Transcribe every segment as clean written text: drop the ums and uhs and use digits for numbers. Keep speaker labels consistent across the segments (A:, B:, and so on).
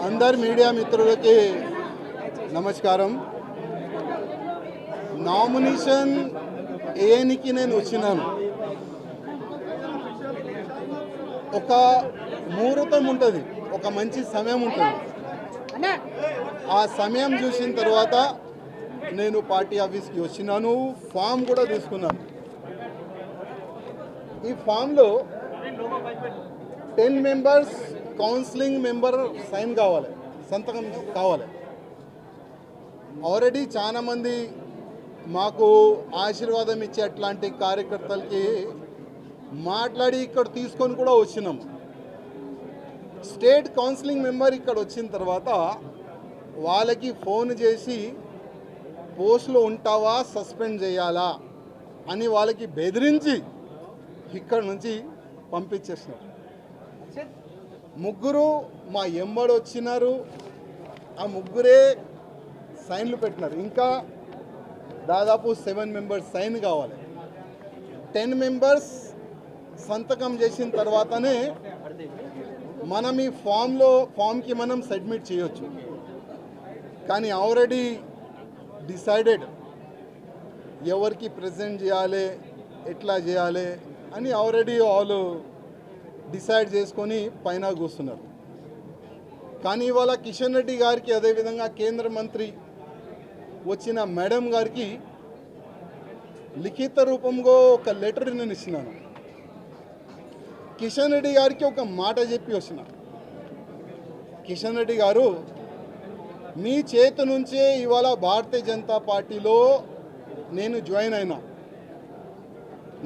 A: అందరు మీడియా మిత్రులకి నమస్కారం. నామినేషన్ ఏనికి నేను వచ్చినాను. ఒక ముహూర్తం ఉంటుంది, ఒక మంచి సమయం ఉంటుంది. ఆ సమయం చూసిన తర్వాత నేను పార్టీ ఆఫీస్కి వచ్చినాను. ఫామ్ కూడా తీసుకున్నాను. ఈ ఫామ్లో 10 మెంబర్స్ కౌన్సిలింగ్ మెంబర్ సైన్ కావాలి, సంతకం కావాలి. ఆల్రెడీ చాలామంది మాకు ఆశీర్వాదం ఇచ్చే అట్లాంటి కార్యకర్తలకి మాట్లాడి ఇక్కడ తీసుకొని కూడా వచ్చినాము. స్టేట్ కౌన్సిలింగ్ మెంబర్ ఇక్కడ వచ్చిన తర్వాత వాళ్ళకి ఫోన్ చేసి పోస్ట్లో ఉంటావా, సస్పెండ్ చేయాలా అని వాళ్ళకి బెదిరించి ఇక్కడ నుంచి పంపించేసినారు. ముగ్గురు మా ఎంబడి వచ్చినారు. ఆ ముగ్గురే సైన్లు పెట్టినారు. ఇంకా దాదాపు 7 మెంబర్స్ సైన్ కావాలి. 10 మెంబర్స్ సంతకం చేసిన తర్వాతనే మనం ఈ ఫామ్కి మనం సబ్మిట్ చేయొచ్చు. కానీ ఆల్రెడీ డిసైడెడ్ ఎవరికి ప్రజెంట్ చేయాలి, ఎట్లా చేయాలి అని ఆల్రెడీ వాళ్ళు డిసైడ్ చేసుకొని పైన కూస్తున్నారు. కానీ ఇవాళ కిషన్ రెడ్డి గారికి, అదేవిధంగా కేంద్ర మంత్రి వచ్చిన మేడం గారికి లిఖిత రూపంలో ఒక లెటర్ నేను ఇచ్చినాను. కిషన్ రెడ్డి గారికి ఒక మాట చెప్పి వచ్చిన, కిషన్ రెడ్డి గారు మీ చేతి నుంచే ఇవాళ భారతీయ జనతా పార్టీలో నేను జాయిన్ అయినా,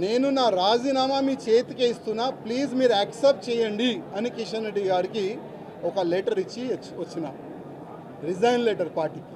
A: నేను నా రాజీనామా మీ చేతికే ఇస్తున్నా, ప్లీజ్ మీరు యాక్సెప్ట్ చేయండి అని కిషన్ రెడ్డి గారికి ఒక లెటర్ ఇచ్చి వచ్చిన, రిజైన్ లెటర్ పార్టీకి.